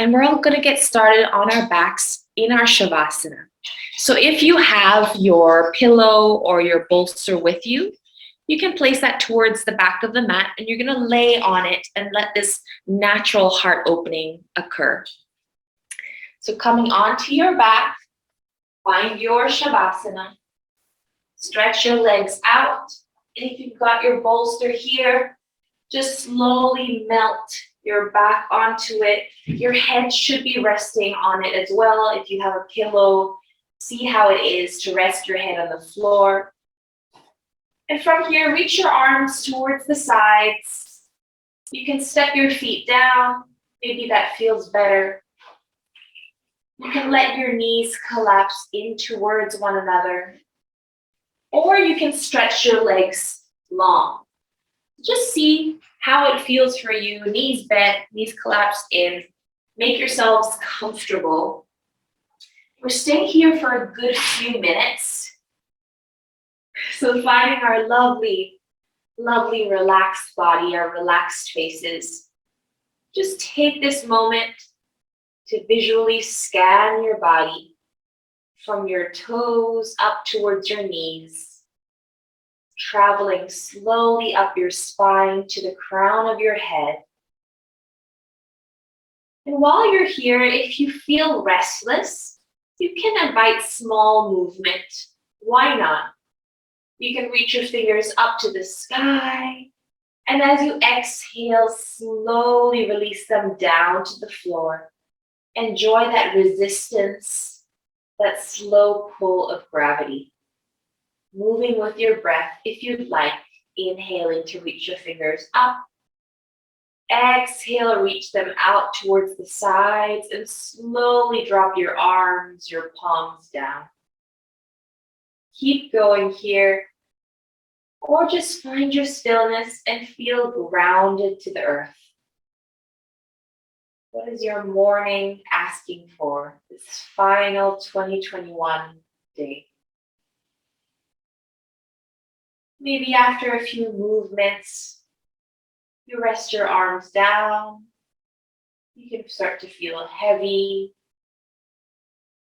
And we're all going to get started on our backs in our Shavasana. So if you have your pillow or your bolster with you, you can place that towards the back of the mat and you're going to lay on it and let this natural heart opening occur. So coming onto your back, find your Shavasana. Stretch your legs out. And if you've got your bolster here, just slowly melt your back onto it. Your head should be resting on it as well. If you have a pillow, see how it is to rest your head on the floor. And from here, reach your arms towards the sides. You can step your feet down. Maybe that feels better. You can let your knees collapse in towards one another. Or you can stretch your legs long. Just see how it feels for you. Knees bent, knees collapsed in. Make yourselves comfortable. We're staying here for a good few minutes. So finding our lovely, lovely relaxed body, our relaxed faces. Just take this moment to visually scan your body from your toes up towards your knees, traveling slowly up your spine to the crown of your head. And while you're here, if you feel restless, you can invite small movement. Why not? You can reach your fingers up to the sky, and as you exhale, slowly release them down to the floor. Enjoy that resistance, that slow pull of gravity. Moving with your breath, if you'd like, inhaling to reach your fingers up. Exhale, reach them out towards the sides and slowly drop your arms, your palms down. Keep going here, or just find your stillness and feel grounded to the earth. What is your morning asking for this final 2021 day? Maybe after a few movements, you rest your arms down. You can start to feel heavy,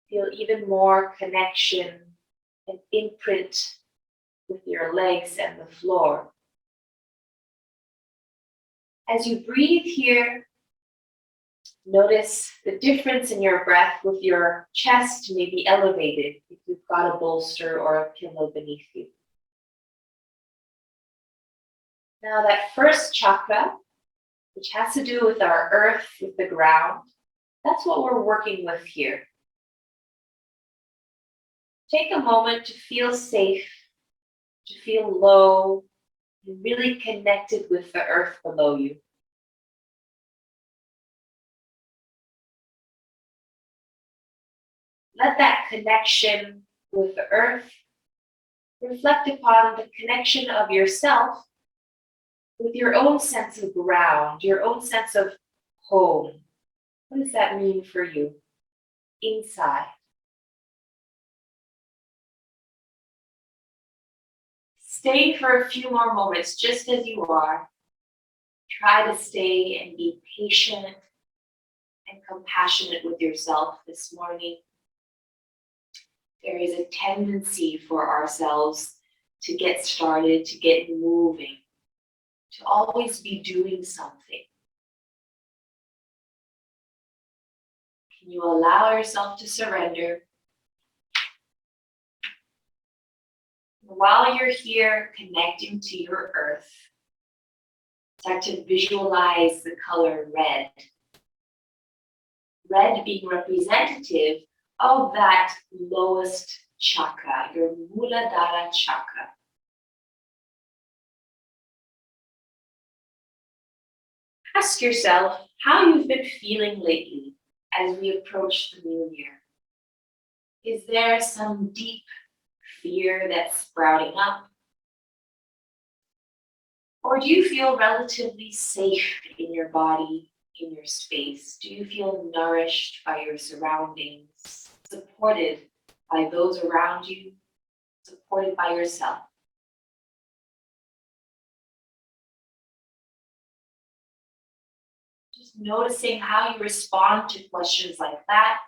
feel even more connection and imprint with your legs and the floor. As you breathe here, notice the difference in your breath with your chest maybe elevated if you've got a bolster or a pillow beneath you. Now that first chakra, which has to do with our earth, with the ground, that's what we're working with here. Take a moment to feel safe, to feel low, and really connected with the earth below you. Let that connection with the earth reflect upon the connection of yourself with your own sense of ground, your own sense of home. What does that mean for you inside? Stay for a few more moments just as you are. Try to stay and be patient and compassionate with yourself this morning. There is a tendency for ourselves to get started, to get moving, to always be doing something. Can you allow yourself to surrender? While you're here connecting to your earth, start to visualize the color red. Red being representative of that lowest chakra, your Muladhara chakra. Ask yourself how you've been feeling lately as we approach the new year. Is there some deep fear that's sprouting up? Or do you feel relatively safe in your body, in your space? Do you feel nourished by your surroundings, supported by those around you, supported by yourself? Just noticing how you respond to questions like that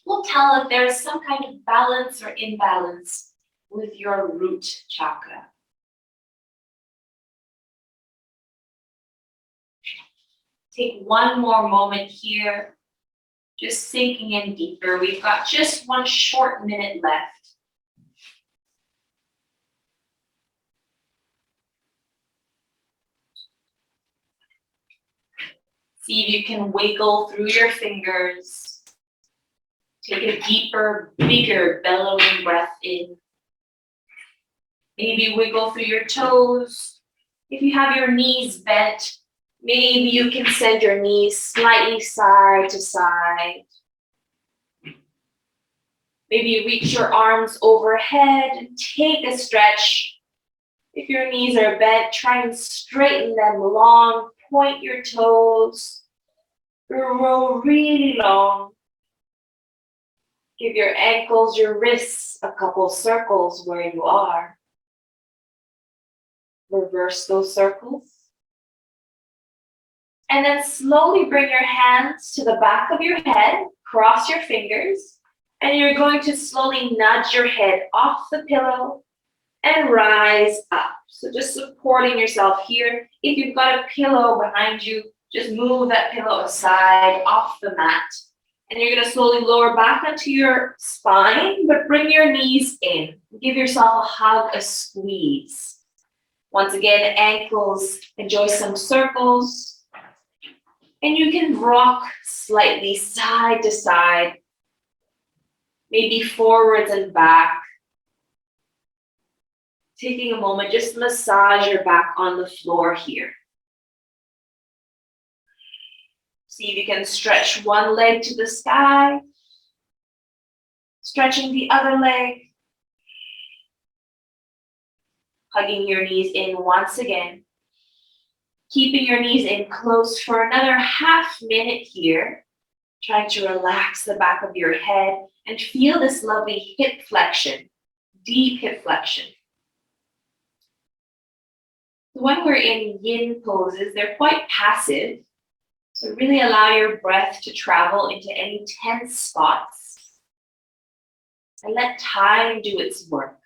will tell if there's some kind of balance or imbalance with your root chakra. Take one more moment here, just sinking in deeper. We've got just one short minute left. See if you can wiggle through your fingers. Take a deeper, bigger, bellowing breath in. Maybe wiggle through your toes. If you have your knees bent, maybe you can send your knees slightly side to side. Maybe reach your arms overhead and take a stretch. If your knees are bent, try and straighten them long. Point your toes. Grow really long. Give your ankles, your wrists a couple circles where you are. Reverse those circles. And then slowly bring your hands to the back of your head, cross your fingers, and you're going to slowly nudge your head off the pillow and rise up. So just supporting yourself here. If you've got a pillow behind you, just move that pillow aside off the mat. And you're going to slowly lower back onto your spine, but bring your knees in. Give yourself a hug, a squeeze. Once again, ankles, enjoy some circles. And you can rock slightly side to side, maybe forwards and back. Taking a moment, just massage your back on the floor here. See if you can stretch one leg to the sky, stretching the other leg, hugging your knees in once again, keeping your knees in close for another half minute here, trying to relax the back of your head and feel this lovely hip flexion, deep hip flexion. When we're in yin poses, they're quite passive. So really allow your breath to travel into any tense spots and let time do its work.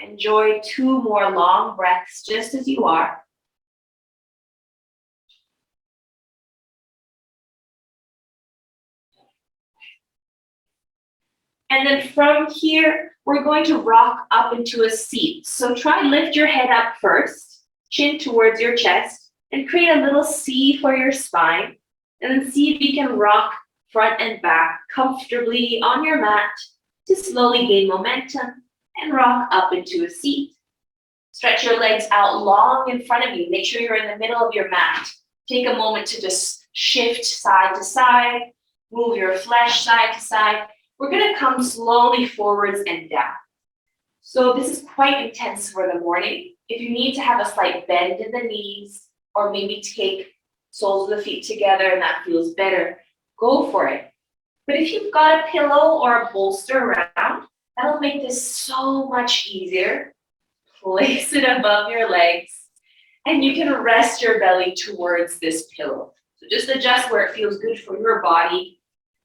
Enjoy 2 more long breaths just as you are. And then from here, we're going to rock up into a seat. So try and lift your head up first, chin towards your chest, and create a little C for your spine. And then see if you can rock front and back comfortably on your mat to slowly gain momentum and rock up into a seat. Stretch your legs out long in front of you. Make sure you're in the middle of your mat. Take a moment to just shift side to side, move your flesh side to side. We're going to come slowly forwards and down. So this is quite intense for the morning. If you need to have a slight bend in the knees or maybe take soles of the feet together and that feels better, go for it. But if you've got a pillow or a bolster around, that'll make this so much easier. Place it above your legs and you can rest your belly towards this pillow. So just adjust where it feels good for your body.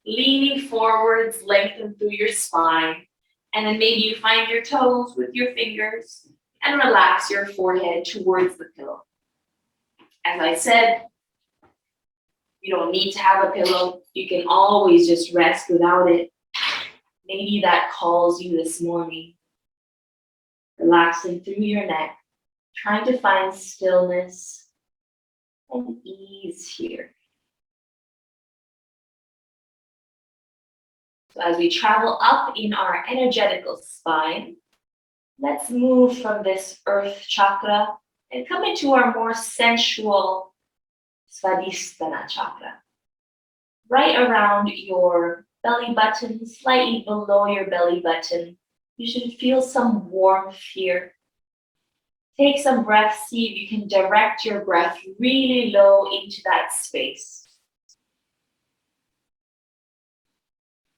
Leaning forwards, lengthen through your spine. And then maybe you find your toes with your fingers and relax your forehead towards the pillow. As I said, you don't need to have a pillow. You can always just rest without it. Maybe that calls you this morning. Relaxing through your neck, trying to find stillness and ease here. So as we travel up in our energetical spine, let's move from this earth chakra and come into our more sensual Svadhisthana chakra. Right around your belly button, slightly below your belly button, you should feel some warmth here. Take some breaths, see if you can direct your breath really low into that space.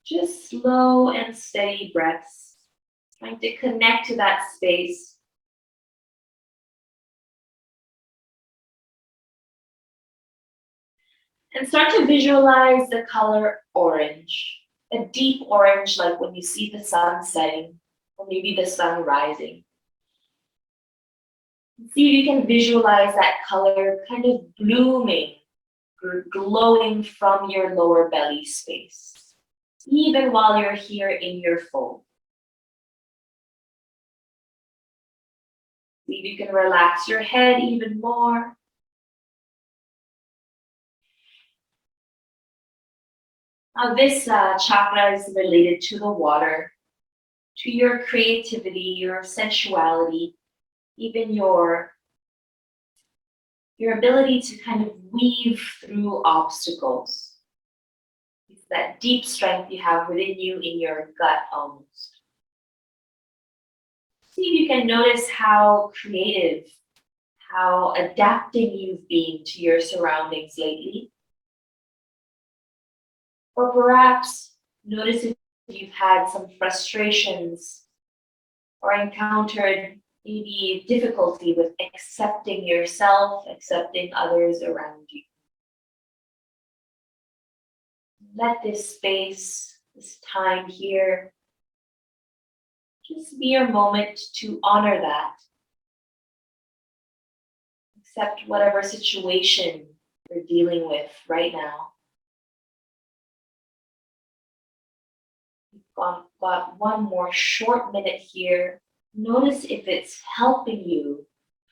Just slow and steady breaths, trying to connect to that space. And start to visualize the color orange, a deep orange like when you see the sun setting or maybe the sun rising. See if you can visualize that color kind of blooming or glowing from your lower belly space, even while you're here in your fold. See if you can relax your head even more. Now this chakra is related to the water, to your creativity, your sensuality, even your ability to kind of weave through obstacles. It's that deep strength you have within you in your gut almost. See if you can notice how creative, how adapting you've been to your surroundings lately. Or perhaps notice if you've had some frustrations or encountered maybe difficulty with accepting yourself, accepting others around you. Let this space, this time here, just be your moment to honor that. Accept whatever situation you're dealing with right now. We've got one more short minute here. Notice if it's helping you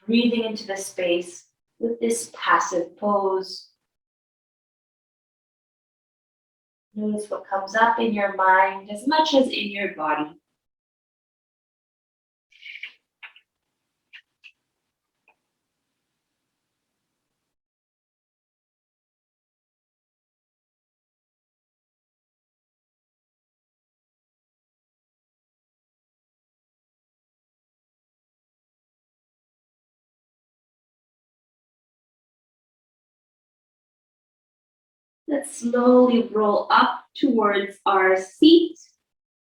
breathing into the space with this passive pose. Notice what comes up in your mind as much as in your body. Let's slowly roll up towards our seat.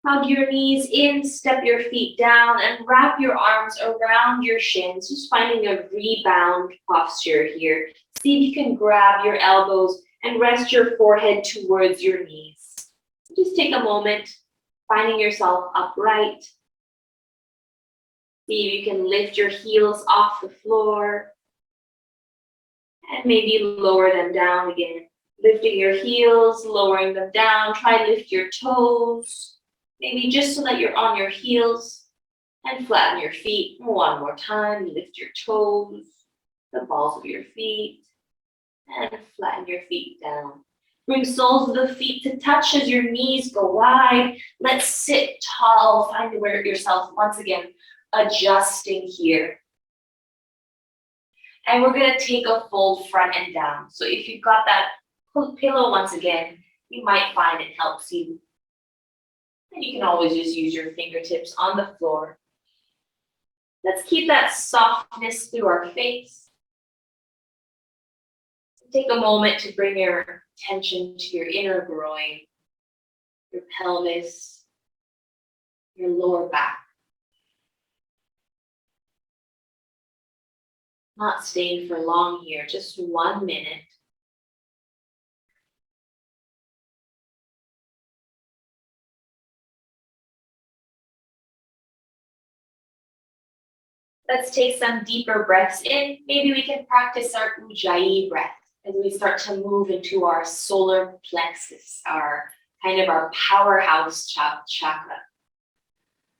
Hug your knees in, step your feet down, and wrap your arms around your shins, just finding a rebound posture here. See if you can grab your elbows and rest your forehead towards your knees. Just take a moment, finding yourself upright. See if you can lift your heels off the floor and maybe lower them down again. Lifting your heels, lowering them down. Try to lift your toes, maybe just so that you're on your heels, and flatten your feet. One more time, lift your toes, the balls of your feet, and flatten your feet down. Bring soles of the feet to touch as your knees go wide. Let's sit tall. Find yourself once again adjusting here. And we're going to take a fold front and down. So if you've got that pillow once again, you might find it helps you. And you can always just use your fingertips on the floor. Let's keep that softness through our face. Take a moment to bring your attention to your inner groin, your pelvis, your lower back. Not staying for long here, just 1 minute. Let's take some deeper breaths in. Maybe we can practice our Ujjayi breath as we start to move into our solar plexus, our powerhouse chakra.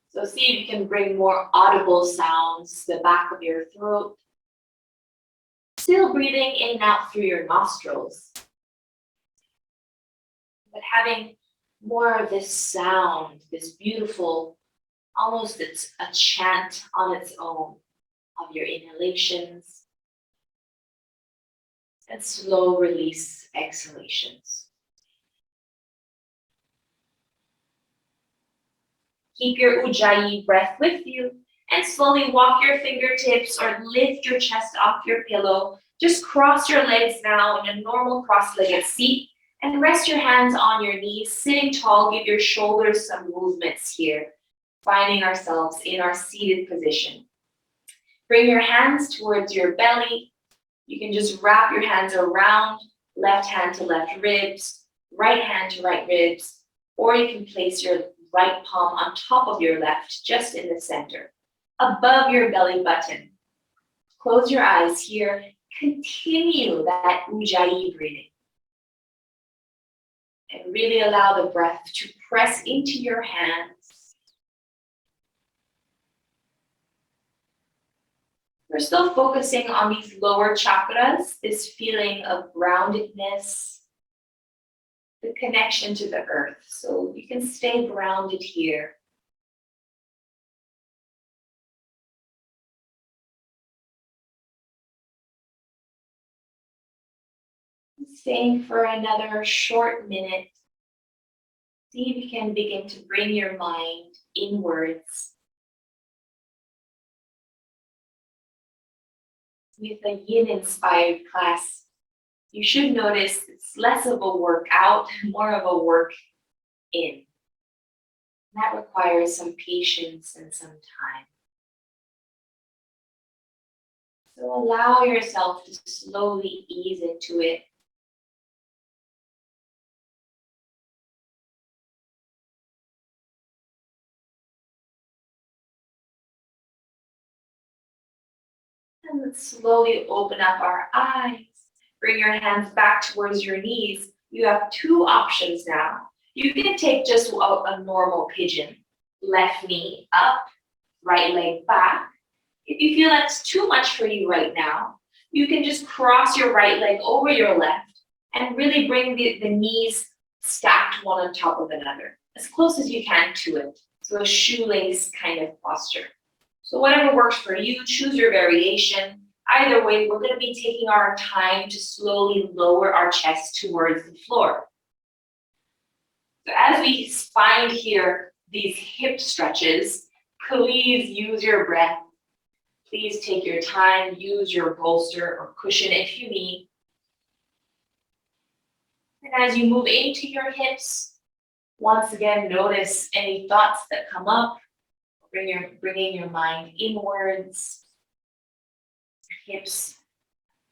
So see if you can bring more audible sounds to the back of your throat. Still breathing in and out through your nostrils, but having more of this sound, this beautiful, almost it's a chant on its own of your inhalations and slow release exhalations. Keep your Ujjayi breath with you and slowly walk your fingertips or lift your chest off your pillow. Just cross your legs now in a normal cross-legged seat and rest your hands on your knees, sitting tall. Give your shoulders some movements here, finding ourselves in our seated position. Bring your hands towards your belly. You can just wrap your hands around left hand to left ribs, right hand to right ribs, or you can place your right palm on top of your left, just in the center, above your belly button. Close your eyes here. Continue that Ujjayi breathing. And really allow the breath to press into your hands. We're still focusing on these lower chakras, this feeling of groundedness, the connection to the earth. So you can stay grounded here. Staying for another short minute. See if you can begin to bring your mind inwards. With a yin inspired class, you should notice it's less of a workout, more of a work in. That requires some patience and some time. So allow yourself to slowly ease into it. And let's slowly open up our eyes. Bring your hands back towards your knees. You have two options now. You can take just a normal pigeon. Left knee up, right leg back. If you feel that's too much for you right now, you can just cross your right leg over your left and really bring the knees stacked one on top of another, as close as you can to it. So a shoelace kind of posture. So whatever works for you, choose your variation. Either way, we're going to be taking our time to slowly lower our chest towards the floor. So as we find here these hip stretches, please use your breath. Please take your time, use your bolster or cushion if you need. And as you move into your hips, once again, notice any thoughts that come up. Bringing your mind inwards. Your hips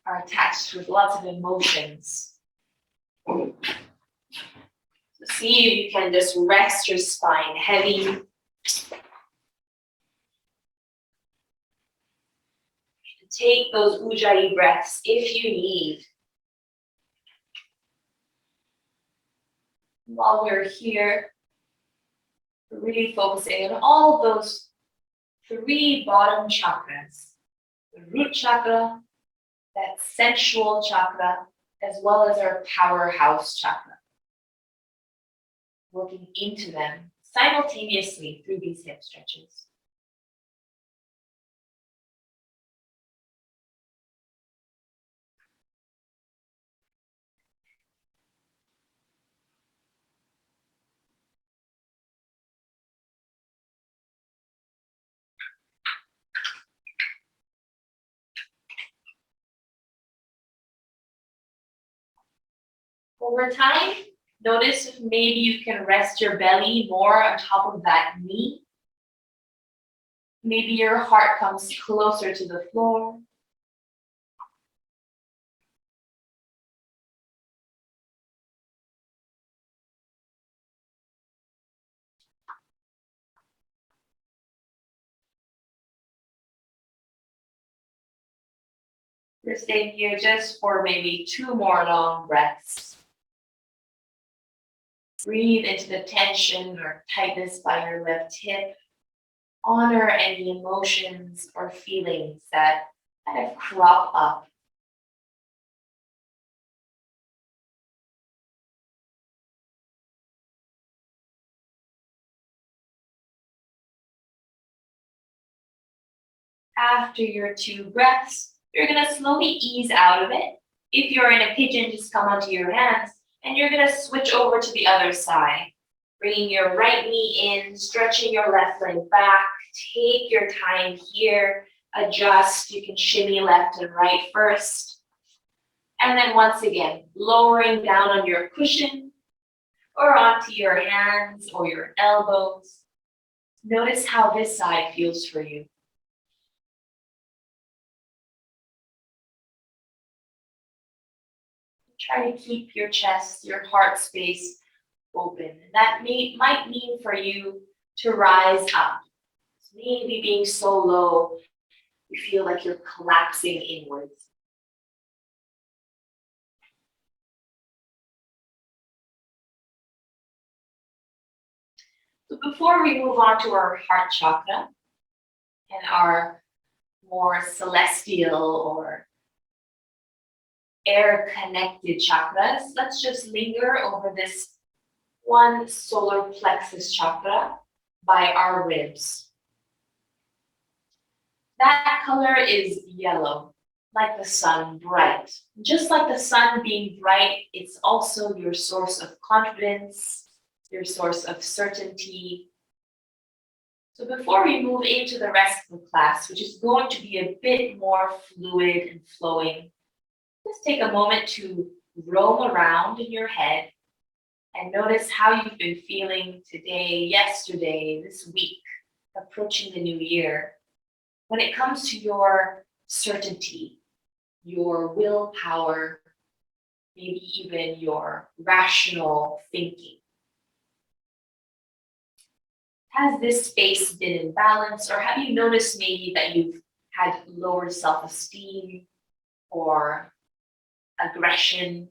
are attached with lots of emotions. So see if you can just rest your spine heavy. Take those Ujjayi breaths if you need. While we're here, we're really focusing on all of those three bottom chakras. The root chakra, that sensual chakra, as well as our powerhouse chakra. Working into them simultaneously through these hip stretches. Over time, notice if maybe you can rest your belly more on top of that knee. Maybe your heart comes closer to the floor. We're staying here just for maybe 2 more long breaths. Breathe into the tension or tightness by your left hip. Honor any emotions or feelings that kind of crop up. After your 2 breaths, you're going to slowly ease out of it. If you're in a pigeon, just come onto your hands, and you're going to switch over to the other side. Bringing your right knee in, stretching your left leg back. Take your time here. Adjust. You can shimmy left and right first. And then once again, lowering down on your cushion or onto your hands or your elbows. Notice how this side feels for you. Try to keep your chest, your heart space open. And that might mean for you to rise up. Maybe being so low, you feel like you're collapsing inwards. So before we move on to our heart chakra and our more celestial or air-connected chakras, let's just linger over this one solar plexus chakra by our ribs. That color is yellow, like the sun, bright. Just like the sun being bright, it's also your source of confidence, your source of certainty. So before we move into the rest of the class, which is going to be a bit more fluid and flowing, just take a moment to roam around in your head and notice how you've been feeling today, yesterday, this week, approaching the new year. When it comes to your certainty, your willpower, maybe even your rational thinking. Has this space been in balance, or have you noticed maybe that you've had lower self-esteem or aggression?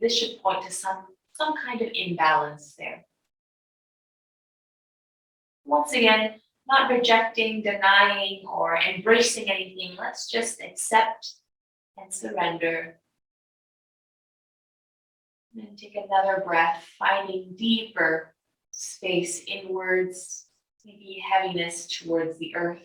This should point to some kind of imbalance there. Once again, not rejecting, denying, or embracing anything. Let's just accept and surrender. And then take another breath, finding deeper space inwards, maybe heaviness towards the earth.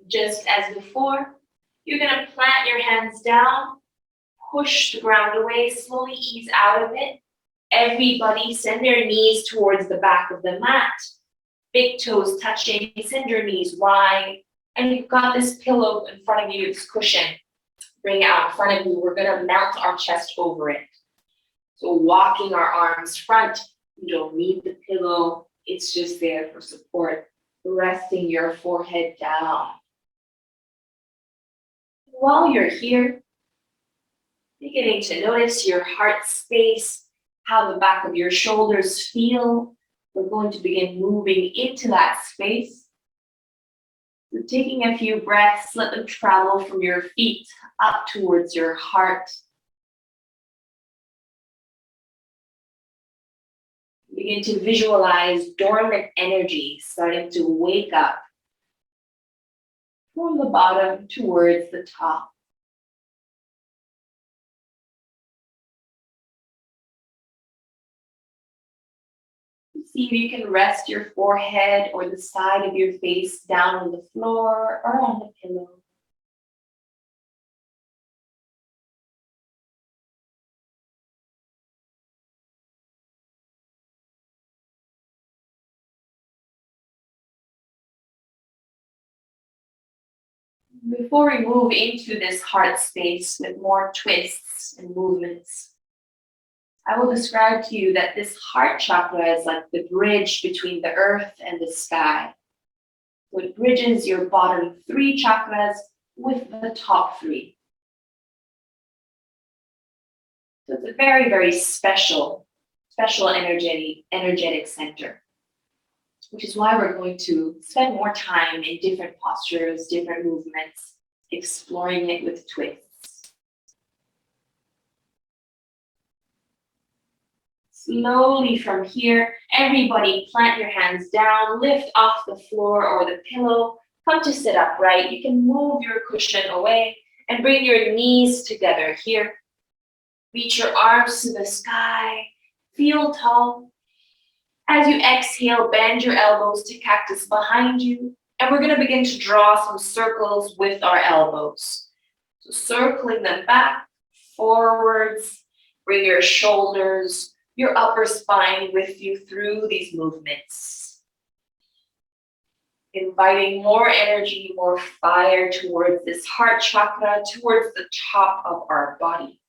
Just as before, you're going to plant your hands down, push the ground away, slowly ease out of it. Everybody send their knees towards the back of the mat. Big toes touching, send your knees wide. And you've got this pillow in front of you, this cushion. Bring it out in front of you. We're gonna mount our chest over it. So walking our arms front, you don't need the pillow. It's just there for support. Resting your forehead down. While you're here, beginning to notice your heart space, how the back of your shoulders feel. We're going to begin moving into that space. So taking a few breaths, let them travel from your feet up towards your heart. Begin to visualize dormant energy starting to wake up from the bottom towards the top. See if you can rest your forehead or the side of your face down on the floor or on the pillow. Before we move into this heart space with more twists and movements, I will describe to you that this heart chakra is like the bridge between the earth and the sky. So it bridges your bottom 3 chakras with the top 3. So it's a very, very special energetic center, which is why we're going to spend more time in different postures, different movements, exploring it with twists. Slowly from here, everybody plant your hands down, lift off the floor or the pillow, come to sit upright. You can move your cushion away and bring your knees together here. Reach your arms to the sky, feel tall. As you exhale, bend your elbows to cactus behind you, and we're gonna begin to draw some circles with our elbows. So circling them back, forwards, bring your shoulders, your upper spine with you through these movements. Inviting more energy, more fire towards this heart chakra, towards the top of our body.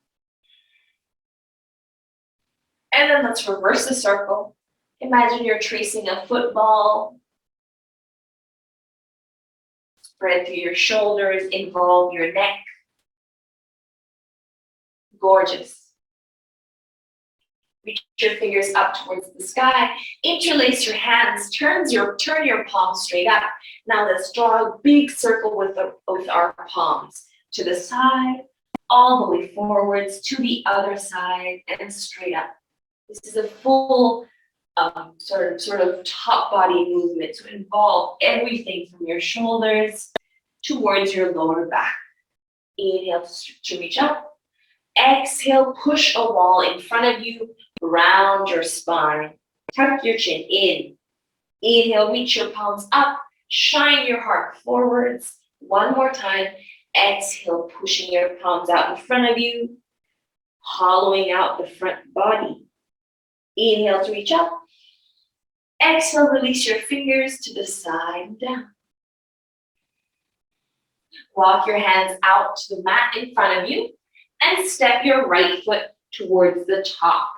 And then let's reverse the circle. Imagine you're tracing a football. Spread through your shoulders, involve your neck. Gorgeous. Reach your fingers up towards the sky. Interlace your hands. Turn your palms straight up. Now let's draw a big circle with our palms to the side, all the way forwards to the other side, and straight up. This is a full sort of top body movement to involve everything from your shoulders towards your lower back. Inhale to reach up. Exhale, push a wall in front of you, round your spine. Tuck your chin in. Inhale, reach your palms up. Shine your heart forwards. One more time. Exhale, pushing your palms out in front of you, hollowing out the front body. Inhale to reach up. Exhale, release your fingers to the side and down. Walk your hands out to the mat in front of you and step your right foot towards the top.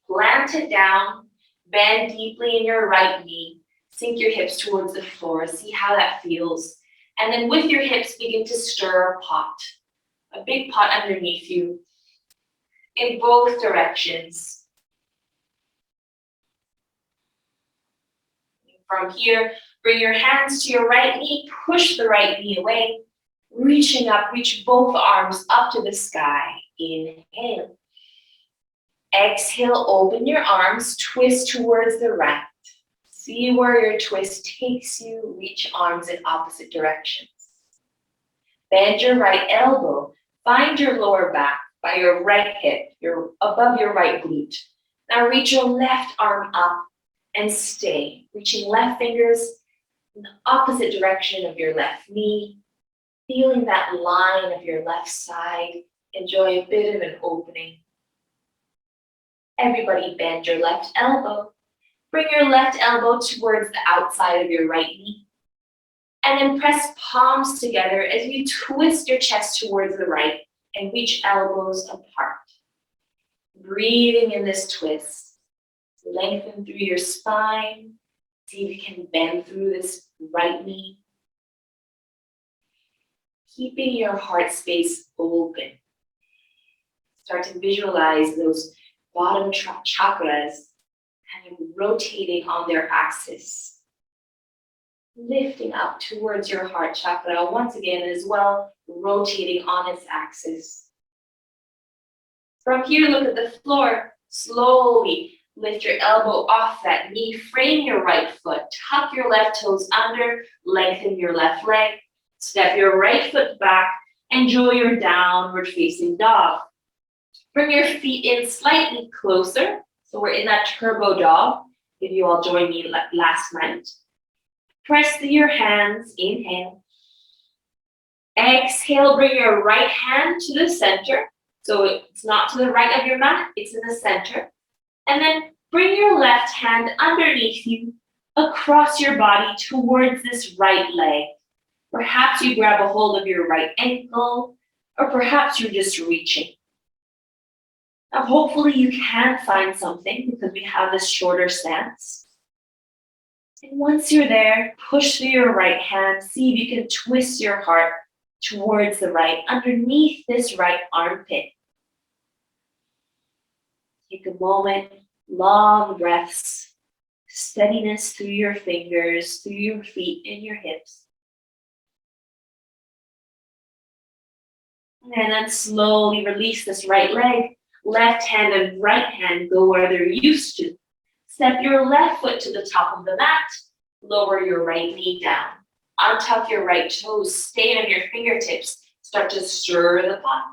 Plant it down, bend deeply in your right knee, sink your hips towards the floor, see how that feels. And then with your hips, begin to stir a pot, a big pot underneath you in both directions. From here, bring your hands to your right knee, push the right knee away. Reaching up, reach both arms up to the sky. Inhale. Exhale, open your arms, twist towards the right. See where your twist takes you, reach arms in opposite directions. Bend your right elbow, find your lower back by your right hip, above your right glute. Now reach your left arm up and stay, reaching left fingers in the opposite direction of your left knee. Feeling that line of your left side, enjoy a bit of an opening. Everybody bend your left elbow. Bring your left elbow towards the outside of your right knee. And then press palms together as you twist your chest towards the right and reach elbows apart. Breathing in this twist. Lengthen through your spine. See if you can bend through this right knee. Keeping your heart space open. Start to visualize those bottom chakras kind of rotating on their axis. Lifting up towards your heart chakra once again as well, rotating on its axis. From here, look at the floor. Slowly lift your elbow off that knee, frame your right foot, tuck your left toes under, lengthen your left leg. Step your right foot back, enjoy your downward facing dog. Bring your feet in slightly closer. So we're in that turbo dog, if you all joined me last night. Press through your hands, inhale. Exhale, bring your right hand to the center. So it's not to the right of your mat, it's in the center. And then bring your left hand underneath you, across your body towards this right leg. Perhaps you grab a hold of your right ankle, or perhaps you're just reaching. Now, hopefully you can find something because we have this shorter stance. And once you're there, push through your right hand. See if you can twist your heart towards the right, underneath this right armpit. Take a moment, long breaths, steadiness through your fingers, through your feet and your hips. And then slowly release this right leg. Left hand and right hand go where they're used to. Step your left foot to the top of the mat. Lower your right knee down. Untuck your right toes. Stay on your fingertips. Start to stir the pot.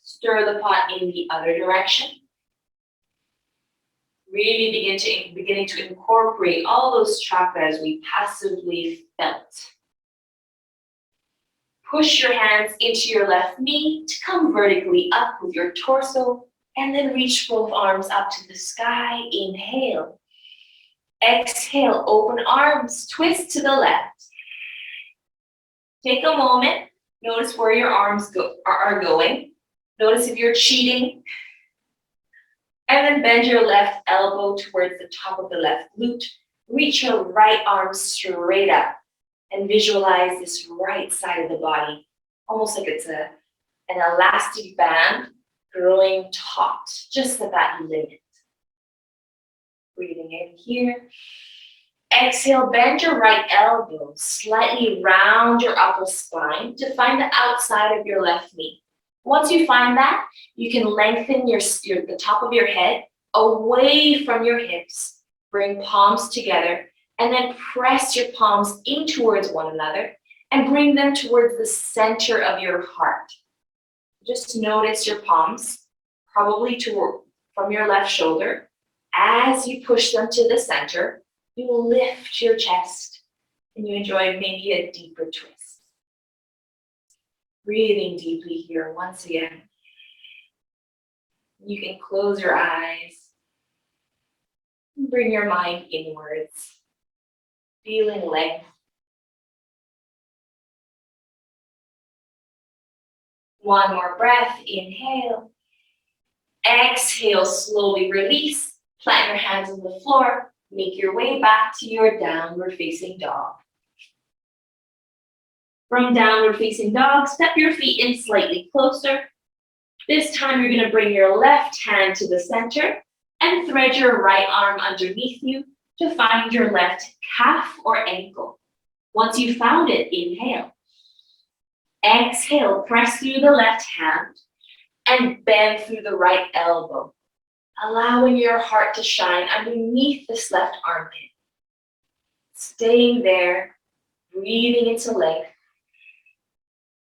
Stir the pot in the other direction. Really beginning to incorporate all those chakras we passively felt. Push your hands into your left knee to come vertically up with your torso, and then reach both arms up to the sky. Inhale. Exhale, open arms, twist to the left. Take a moment, notice where your arms are going. Notice if you're cheating. And then bend your left elbow towards the top of the left glute. Reach your right arm straight up and visualize this right side of the body, almost like it's an elastic band growing taut, just at that limit. Breathing in here. Exhale, bend your right elbow, slightly round your upper spine to find the outside of your left knee. Once you find that, you can lengthen the top of your head away from your hips. Bring palms together and then press your palms in towards one another and bring them towards the center of your heart. Just notice your palms, probably from your left shoulder. As you push them to the center, you lift your chest and you enjoy maybe a deeper twist. Breathing deeply here once again. You can close your eyes. Bring your mind inwards, feeling length. One more breath, inhale. Exhale, slowly release. Plant your hands on the floor. Make your way back to your downward facing dog. From downward facing dog, step your feet in slightly closer. This time you're going to bring your left hand to the center and thread your right arm underneath you to find your left calf or ankle. Once you've found it, inhale. Exhale, press through the left hand and bend through the right elbow, allowing your heart to shine underneath this left armpit. Staying there, breathing into length,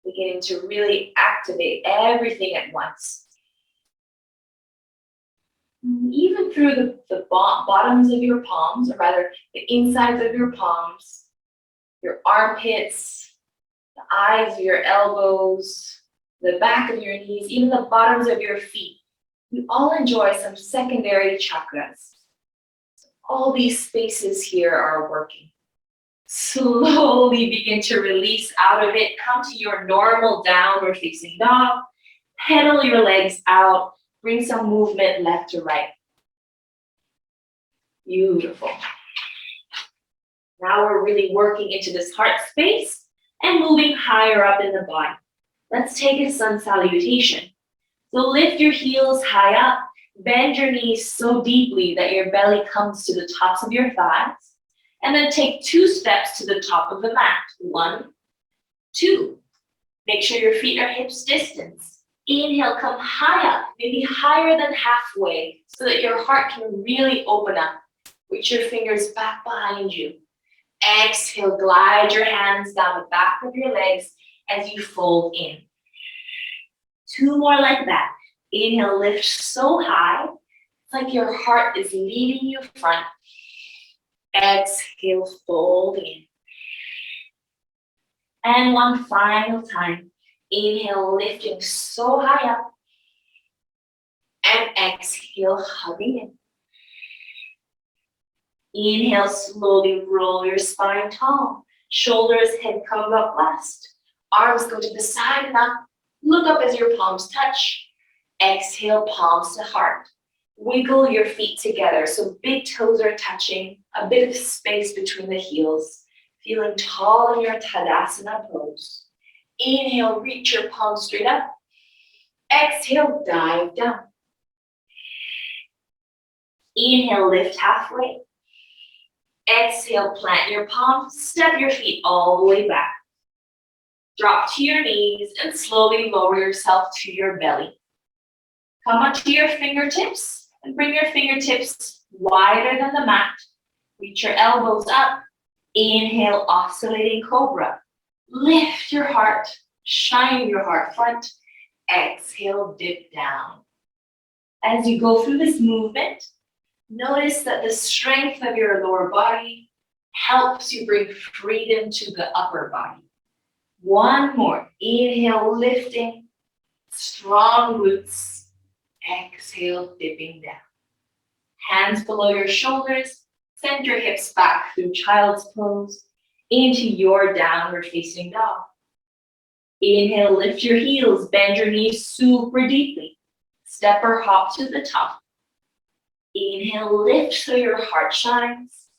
beginning to really activate everything at once. Even through the bottoms of your palms, or rather the insides of your palms, your armpits, the eyes of your elbows, the back of your knees, even the bottoms of your feet. You all enjoy some secondary chakras. All these spaces here are working. Slowly begin to release out of it. Come to your normal downward facing dog. Pedal your legs out. Bring some movement left to right. Beautiful. Now we're really working into this heart space and moving higher up in the body. Let's take a sun salutation. So lift your heels high up, bend your knees so deeply that your belly comes to the tops of your thighs, and then take 2 steps to the top of the mat. 1, 2. Make sure your feet are hips distance. Inhale, come high up, maybe higher than halfway, so that your heart can really open up. Reach your fingers back behind you. Exhale, glide your hands down the back of your legs as you fold in. 2 more like that. Inhale, lift so high. It's like your heart is leading you front. Exhale, fold in. And one final time. Inhale, lifting so high up. And exhale, hugging in. Inhale, slowly roll your spine tall. Shoulders, head come up last. Arms go to the side and up. Look up as your palms touch. Exhale, palms to heart. Wiggle your feet together so big toes are touching. A bit of space between the heels. Feeling tall in your Tadasana pose. Inhale, reach your palms straight up. Exhale, dive down. Inhale, lift halfway. Exhale, plant your palms, step your feet all the way back. Drop to your knees and slowly lower yourself to your belly. Come onto your fingertips and bring your fingertips wider than the mat. Reach your elbows up. Inhale, oscillating cobra. Lift your heart, shine your heart front. Exhale, dip down. As you go through this movement, notice that the strength of your lower body helps you bring freedom to the upper body. One more. Inhale, lifting. Strong glutes. Exhale, dipping down. Hands below your shoulders. Send your hips back through child's pose into your downward facing dog. Inhale, lift your heels. Bend your knees super deeply. Step or hop to the top. Inhale, lift so your heart shines.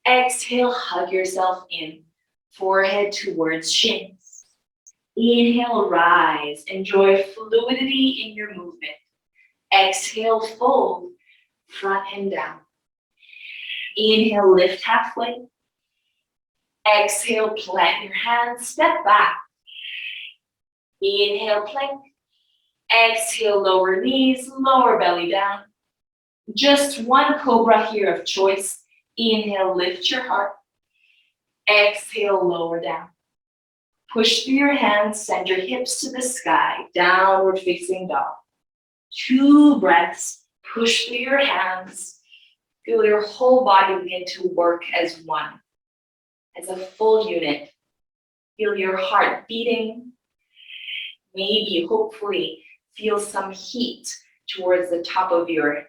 Exhale, hug yourself in, forehead towards shins. Inhale, rise. Enjoy fluidity in your movement. Exhale, fold, front and down. Inhale, lift halfway. Exhale, plant your hands, step back. Inhale, plank. Exhale, lower knees, lower belly down. Just one cobra here of choice. Inhale, lift your heart. Exhale, lower down. Push through your hands, send your hips to the sky, downward facing dog. 2 breaths, push through your hands. Feel your whole body begin to work as one, as a full unit. Feel your heart beating. Maybe, hopefully, feel some heat towards the top of your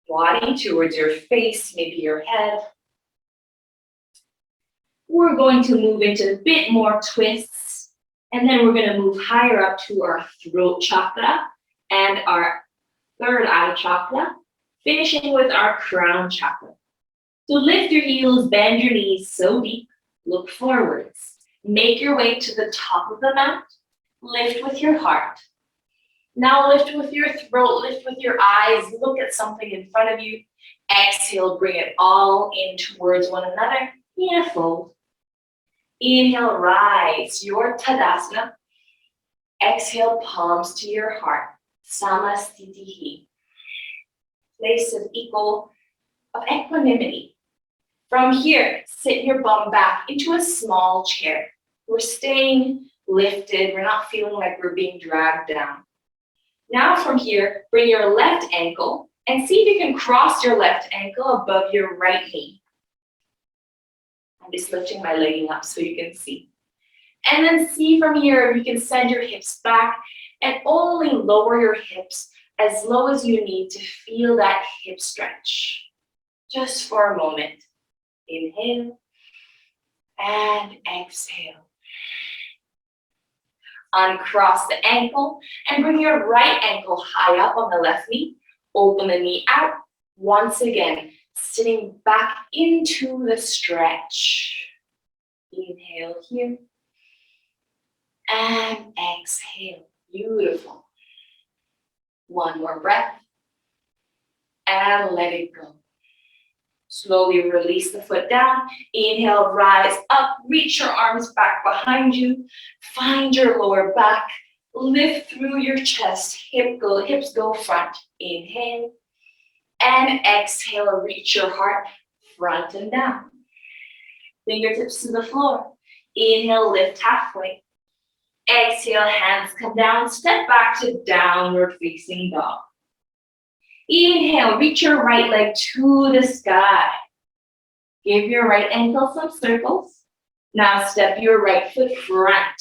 body, towards your face, maybe your head. We're going to move into a bit more twists, and then we're going to move higher up to our throat chakra and our 3rd eye chakra, finishing with our crown chakra. So lift your heels, bend your knees so deep, look forwards. Make your way to the top of the mat, lift with your heart. Now lift with your throat, lift with your eyes, look at something in front of you. Exhale, bring it all in towards one another. Yeah, fold. Inhale, rise, your Tadasana. Exhale, palms to your heart. Samastitihi. Place of equanimity. From here, sit your bum back into a small chair. We're staying lifted. We're not feeling like we're being dragged down. Now from here, bring your left ankle and see if you can cross your left ankle above your right knee. I'm just lifting my legging up so you can see. And then see from here if you can send your hips back and only lower your hips as low as you need to feel that hip stretch. Just for a moment. Inhale and exhale. Uncross the ankle and bring your right ankle high up on the left knee. Open the knee out. Once again, sitting back into the stretch. Inhale here. And exhale. Beautiful. One more breath. And let it go. Slowly release the foot down. Inhale, rise up. Reach your arms back behind you. Find your lower back. Lift through your chest. Hips go front. Inhale. And exhale, reach your heart front and down. Fingertips to the floor. Inhale, lift halfway. Exhale, hands come down. Step back to downward facing dog. Inhale, reach your right leg to the sky. Give your right ankle some circles. Now step your right foot front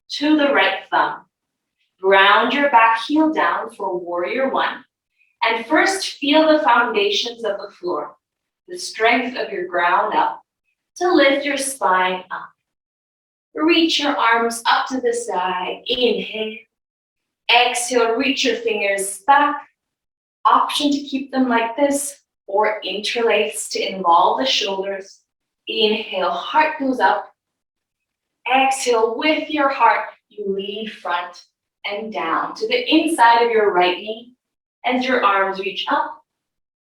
to the right thumb. Ground your back heel down for warrior 1. And first feel the foundations of the floor, the strength of your ground up to lift your spine up. Reach your arms up to the sky. Inhale. Exhale, reach your fingers back. Option to keep them like this or interlace to involve the shoulders. Inhale, heart goes up. Exhale, with your heart, you lead front and down to the inside of your right knee as your arms reach up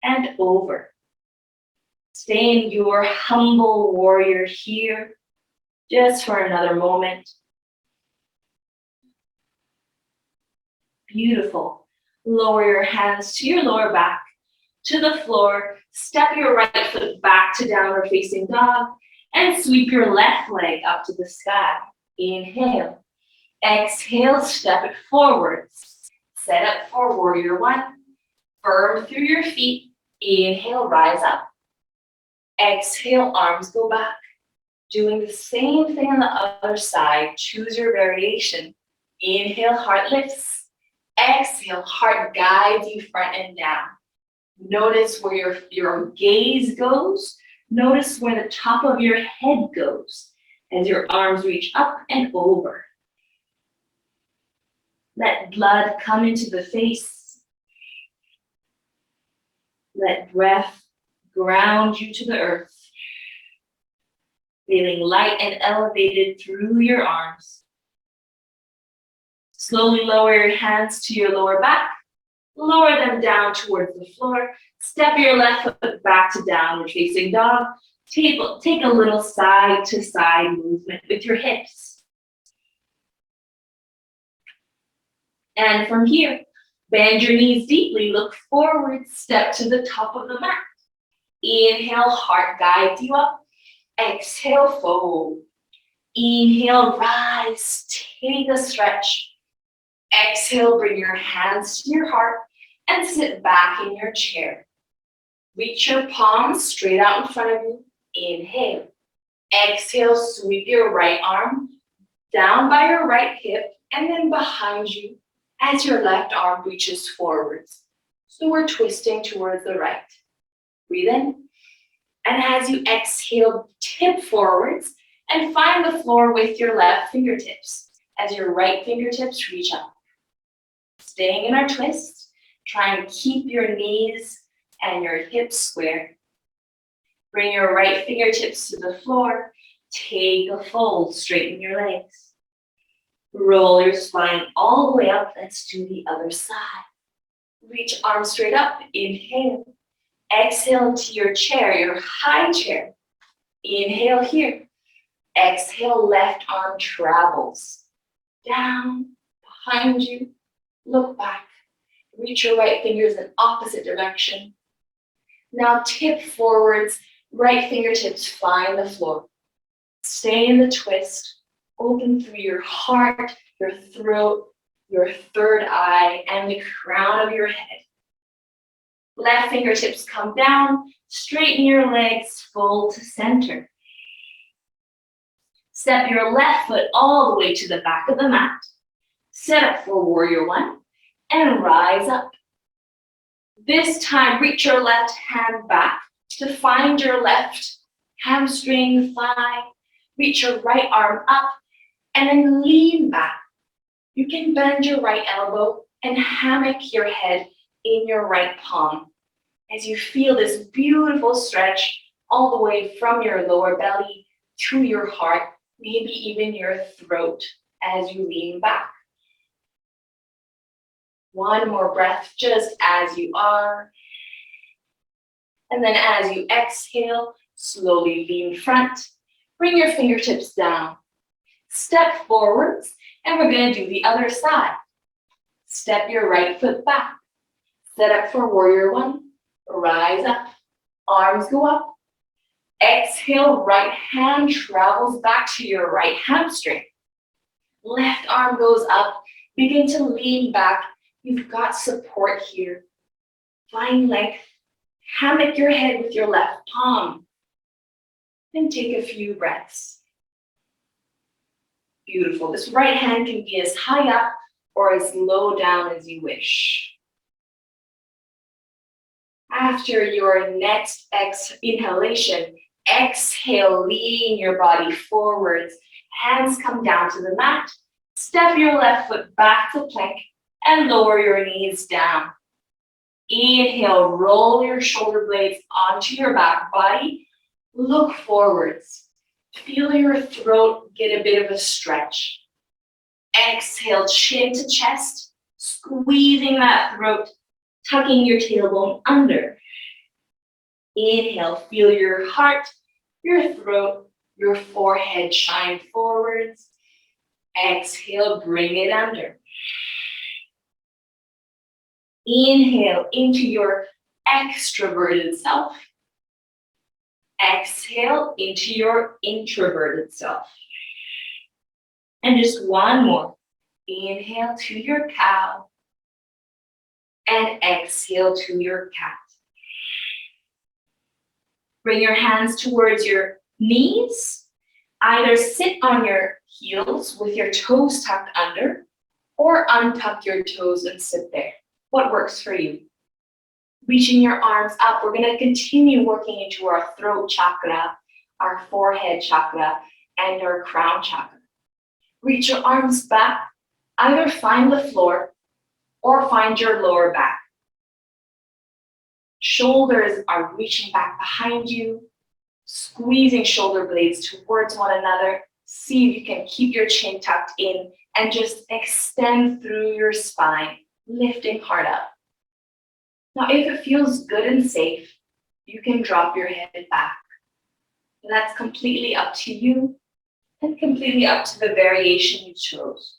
and over. Stay in your humble warrior here just for another moment. Beautiful. Lower your hands to your lower back, to the floor. Step your right foot back to downward facing dog and sweep your left leg up to the sky. Inhale. Exhale, step it forwards. Set up for warrior 1. Firm through your feet. Inhale, rise up. Exhale, arms go back. Doing the same thing on the other side. Choose your variation. Inhale, heart lifts. Exhale, heart guides you front and down. Notice where your gaze goes. Notice where the top of your head goes as your arms reach up and over. Let blood come into the face. Let breath ground you to the earth, feeling light and elevated through your arms. Slowly lower your hands to your lower back. Lower them down towards the floor. Step your left foot back to downward facing dog. Take a little side to side movement with your hips. And from here, bend your knees deeply, look forward, step to the top of the mat. Inhale, heart guides you up. Exhale, fold. Inhale, rise, take a stretch. Exhale, bring your hands to your heart and sit back in your chair. Reach your palms straight out in front of you. Inhale. Exhale, sweep your right arm down by your right hip and then behind you as your left arm reaches forwards. So we're twisting towards the right. Breathe in. And as you exhale, tip forwards and find the floor with your left fingertips as your right fingertips reach up. Staying in our twist, try and keep your knees and your hips square. Bring your right fingertips to the floor. Take a fold, straighten your legs. Roll your spine all the way up. Let's do the other side. Reach arms straight up. Inhale. Exhale to your chair, your high chair. Inhale here. Exhale, left arm travels. Down, behind you. Look back. Reach your right fingers in opposite direction. Now tip forwards, right fingertips find the floor. Stay in the twist. Open through your heart, your throat, your third eye, and the crown of your head. Left fingertips come down, straighten your legs, fold to center. Step your left foot all the way to the back of the mat. Set up for warrior one and rise up. This time, reach your left hand back to find your left hamstring, thigh. Reach your right arm up and then lean back. You can bend your right elbow and hammock your head in your right palm as you feel this beautiful stretch all the way from your lower belly to your heart, maybe even your throat as you lean back. One more breath just as you are. And then as you exhale, slowly lean front. Bring your fingertips down. Step forwards, and we're going to do the other side. Step your right foot back. Set up for warrior one. Rise up. Arms go up. Exhale, right hand travels back to your right hamstring. Left arm goes up. Begin to lean back. You've got support here. Find length. Hammock your head with your left palm. And take a few breaths. Beautiful. This right hand can be as high up or as low down as you wish. After your next inhalation, exhale, lean your body forwards. Hands come down to the mat. Step your left foot back to plank and lower your knees down. Inhale, roll your shoulder blades onto your back body. Look forwards. Feel your throat get a bit of a stretch. Exhale, chin to chest, squeezing that throat, tucking your tailbone under. Inhale, feel your heart, your throat, your forehead shine forwards. Exhale, bring it under. Inhale into your extroverted self. Exhale into your introverted self. And just one more. Inhale to your cow. And exhale to your cat. Bring your hands towards your knees. Either sit on your heels with your toes tucked under, or untuck your toes and sit there. What works for you? Reaching your arms up, we're going to continue working into our throat chakra, our forehead chakra, and our crown chakra. Reach your arms back, either find the floor or find your lower back. Shoulders are reaching back behind you, squeezing shoulder blades towards one another. See if you can keep your chin tucked in and just extend through your spine, lifting heart up. Now, if it feels good and safe, you can drop your head back. And that's completely up to you and completely up to the variation you chose.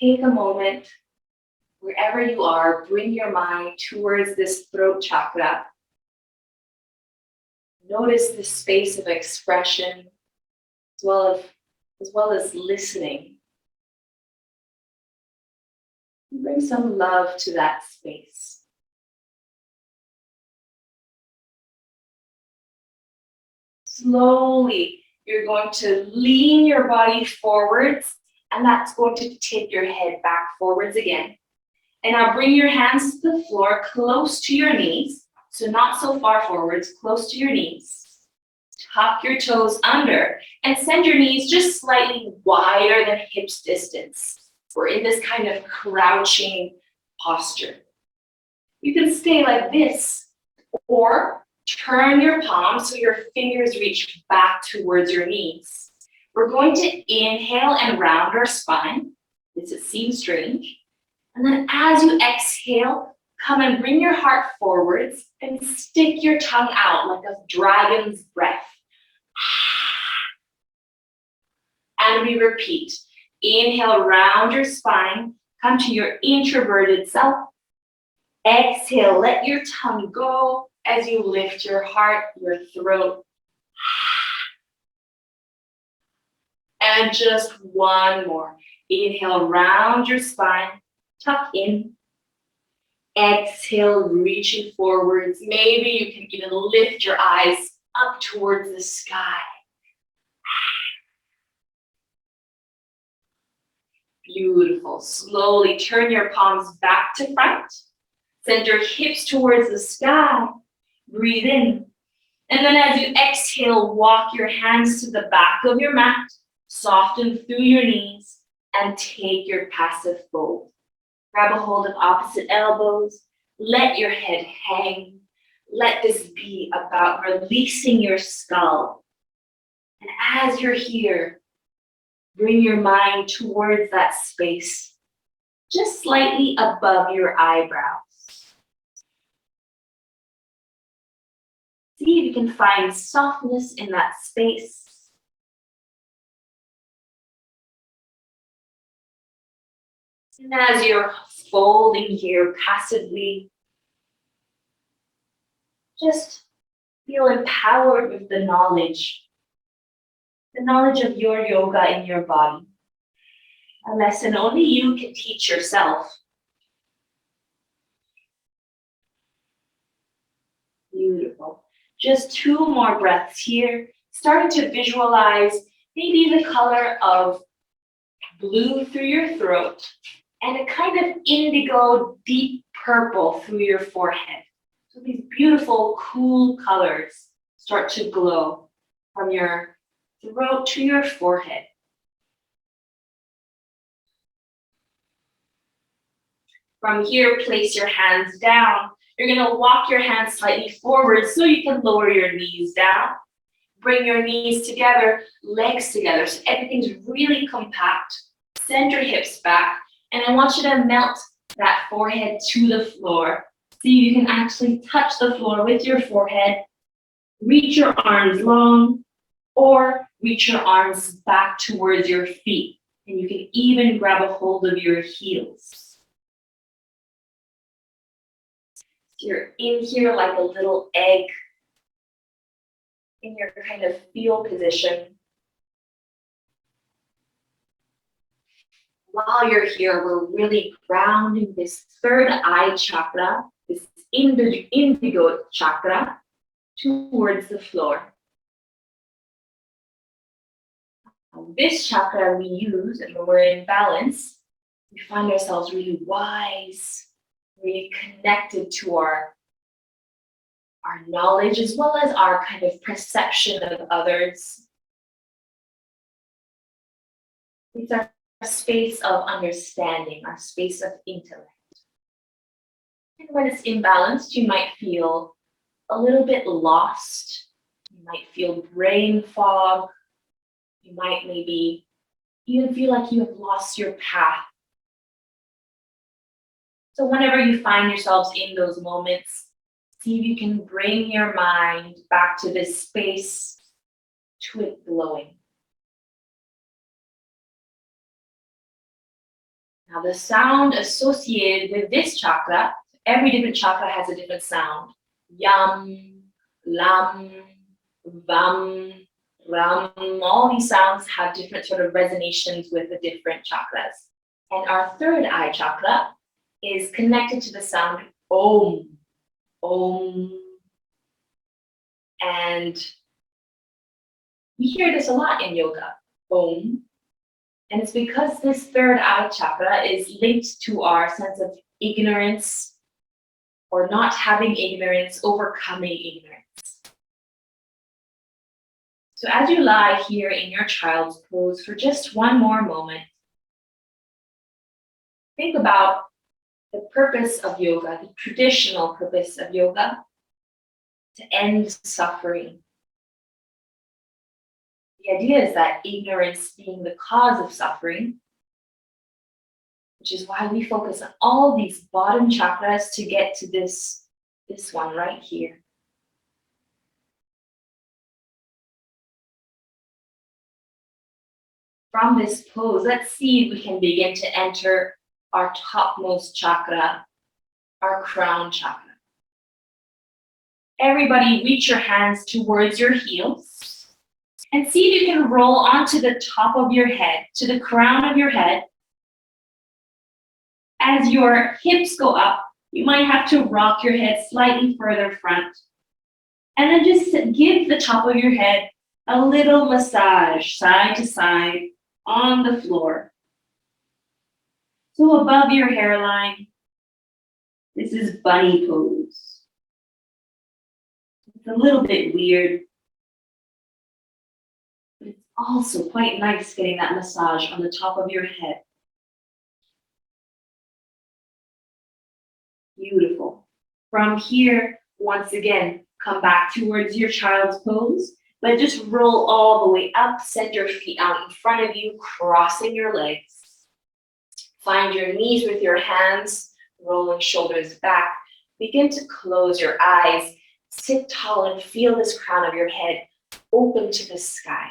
Take a moment, wherever you are, bring your mind towards this throat chakra. Notice the space of expression as well as listening. Bring some love to that space. Slowly, you're going to lean your body forwards, and that's going to take your head back forwards again. And now bring your hands to the floor, close to your knees. So not so far forwards, close to your knees. Tuck your toes under and send your knees just slightly wider than hips distance. We're in this kind of crouching posture. You can stay like this, or turn your palms so your fingers reach back towards your knees. We're going to inhale and round our spine. This seems strange. And then as you exhale, come and bring your heart forwards and stick your tongue out like a dragon's breath. And we repeat. Inhale, round your spine, come to your introverted self. Exhale, let your tongue go as you lift your heart, your throat. And just one more. Inhale, round your spine, tuck in. Exhale, reaching forwards. Maybe you can even lift your eyes up towards the sky. Beautiful. Slowly turn your palms back to front. Send your hips towards the sky. Breathe in. And then as you exhale, walk your hands to the back of your mat. Soften through your knees and take your passive fold. Grab a hold of opposite elbows. Let your head hang. Let this be about releasing your skull. And as you're here, bring your mind towards that space, just slightly above your eyebrows. See if you can find softness in that space. And as you're folding here passively, just feel empowered with the knowledge of your yoga in your body. A lesson only you can teach yourself. Beautiful. Just 2 more breaths here. Starting to visualize maybe the color of blue through your throat and a kind of indigo deep purple through your forehead. So these beautiful, cool colors start to glow from your throat to your forehead. From here, place your hands down. You're going to walk your hands slightly forward so you can lower your knees down. Bring your knees together, legs together, so everything's really compact. Send your hips back, and I want you to melt that forehead to the floor. So you can actually touch the floor with your forehead. Reach your arms long, or reach your arms back towards your feet. And you can even grab a hold of your heels. So you're in here like a little egg in your kind of feel position. While you're here, we're really grounding this third eye chakra, this indigo chakra, towards the floor. This chakra we use, and when we're in balance, we find ourselves really wise, really connected to our knowledge as well as our kind of perception of others. It's our space of understanding, our space of intellect. And when it's imbalanced, you might feel a little bit lost. You might feel brain fog. You might maybe even feel like you have lost your path. So whenever you find yourselves in those moments, see if you can bring your mind back to this space, to it glowing. Now the sound associated with this chakra, every different chakra has a different sound. Yam, lam, vam, ram, all these sounds have different sort of resonations with the different chakras. And our third eye chakra is connected to the sound Om, Om. And we hear this a lot in yoga, Om. And it's because this third eye chakra is linked to our sense of ignorance, or not having ignorance, overcoming ignorance. So as you lie here in your child's pose for just one more moment, think about the purpose of yoga, the traditional purpose of yoga, to end suffering. The idea is that ignorance being the cause of suffering, which is why we focus on all these bottom chakras to get to this one right here. From this pose, let's see if we can begin to enter our topmost chakra, our crown chakra. Everybody reach your hands towards your heels and see if you can roll onto the top of your head, to the crown of your head. As your hips go up, you might have to rock your head slightly further front. And then just give the top of your head a little massage, side to side, on the floor. So above your hairline, this is bunny pose. It's a little bit weird, but it's also quite nice getting that massage on the top of your head. Beautiful. From here, once again, come back towards your child's pose, but just roll all the way up, send your feet out in front of you, crossing your legs. Find your knees with your hands, rolling shoulders back. Begin to close your eyes, sit tall and feel this crown of your head open to the sky.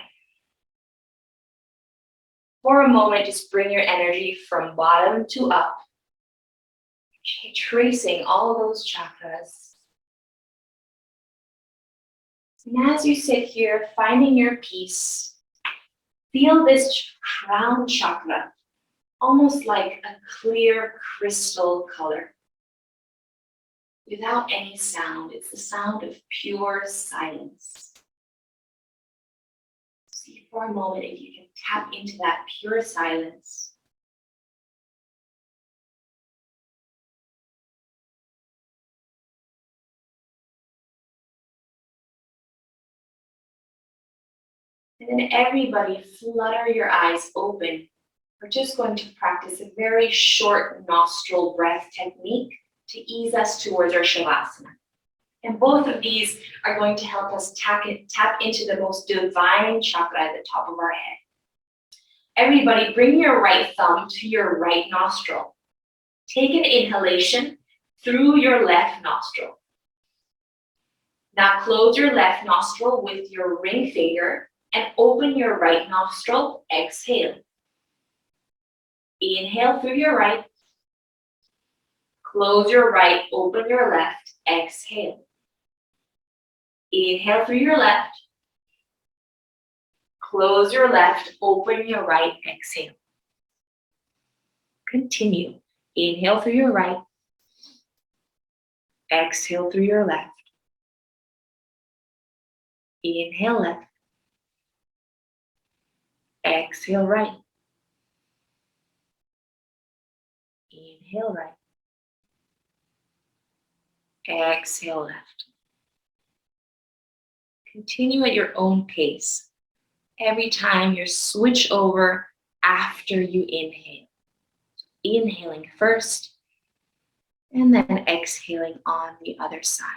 For a moment, just bring your energy from bottom to up, tracing all those chakras. And as you sit here, finding your peace, feel this crown chakra, almost like a clear crystal color. Without any sound, it's the sound of pure silence. See for a moment if you can tap into that pure silence. And then everybody flutter your eyes open. We're just going to practice a very short nostril breath technique to ease us towards our Shavasana. And both of these are going to help us tap into the most divine chakra at the top of our head. Everybody, bring your right thumb to your right nostril. Take an inhalation through your left nostril. Now close your left nostril with your ring finger and open your right nostril. Exhale. Inhale through your right. Close your right, open your left. Exhale. Inhale through your left. Close your left, open your right. Exhale. Continue. Inhale through your right. Exhale through your left. Inhale left. Exhale right. Inhale right. Exhale left. Continue at your own pace. Every time you switch over after you inhale. Inhaling first And then exhaling on the other side.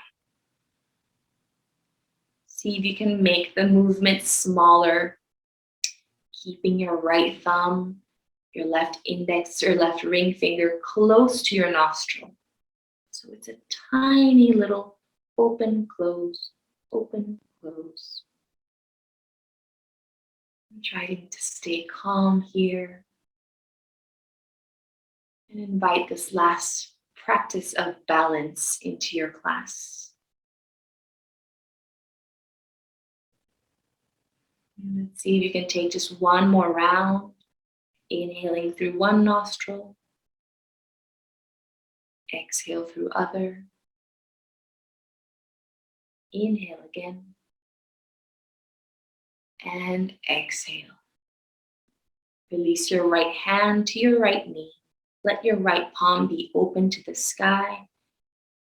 See if you can make the movement smaller, keeping your right thumb, your left index or left ring finger close to your nostril. So it's a tiny little open, close, open, close. I'm trying to stay calm here and invite this last practice of balance into your class. And let's see if you can take just one more round, inhaling through one nostril, exhale through other, inhale again, and exhale. Release your right hand to your right knee. Let your right palm be open to the sky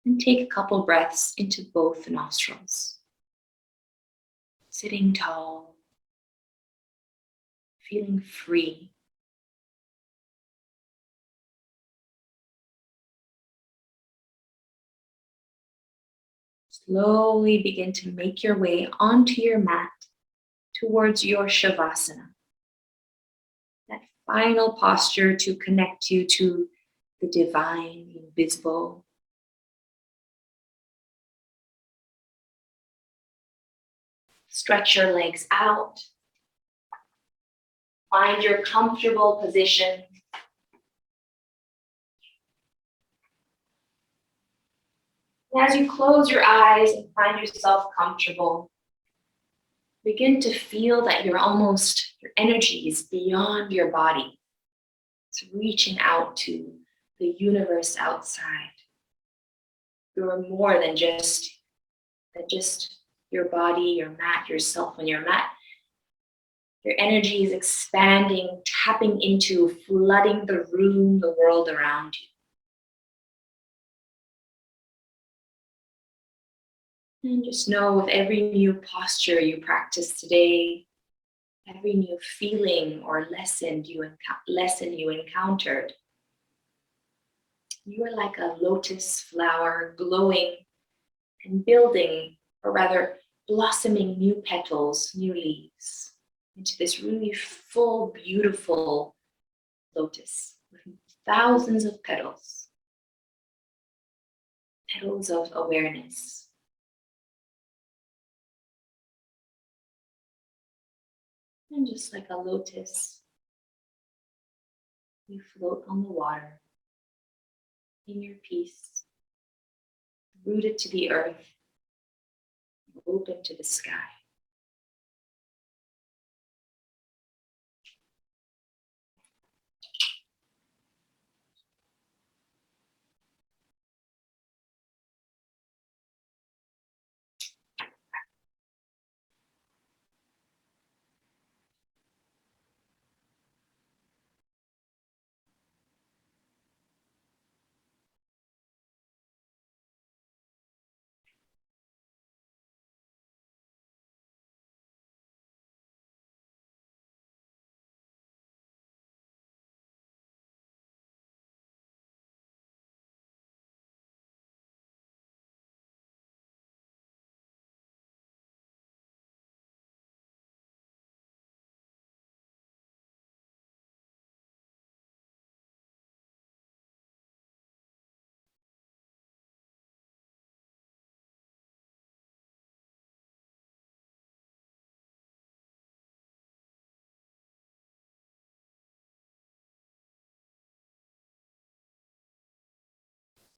and take a couple breaths into both nostrils. Sitting tall, feeling free. Slowly begin to make your way onto your mat towards your Shavasana. That final posture to connect you to the divine, the invisible. Stretch your legs out. Find your comfortable position. And as you close your eyes and find yourself comfortable, begin to feel that your energy is beyond your body. It's reaching out to the universe outside. You're more than just your body, your mat, yourself on your mat. Your energy is expanding, tapping into, flooding the room, the world around you. And just know with every new posture you practice today, every new feeling or lesson you encountered, you are like a lotus flower glowing and building, or rather blossoming new petals, new leaves into this really full, beautiful lotus with thousands of petals, petals of awareness. And just like a lotus, you float on the water in your peace, rooted to the earth, open to the sky.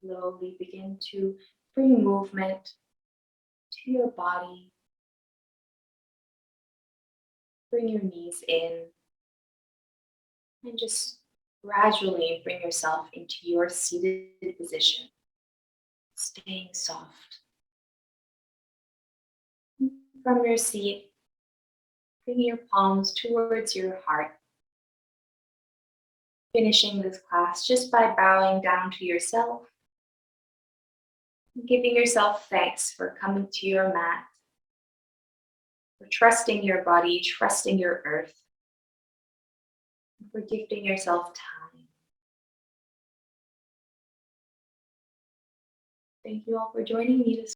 Slowly begin to bring movement to your body. Bring your knees in and just gradually bring yourself into your seated position, staying soft. From your seat, bring your palms towards your heart. Finishing this class just by bowing down to yourself, giving yourself thanks for coming to your mat, for trusting your body, trusting your earth, for gifting yourself time. Thank you all for joining me this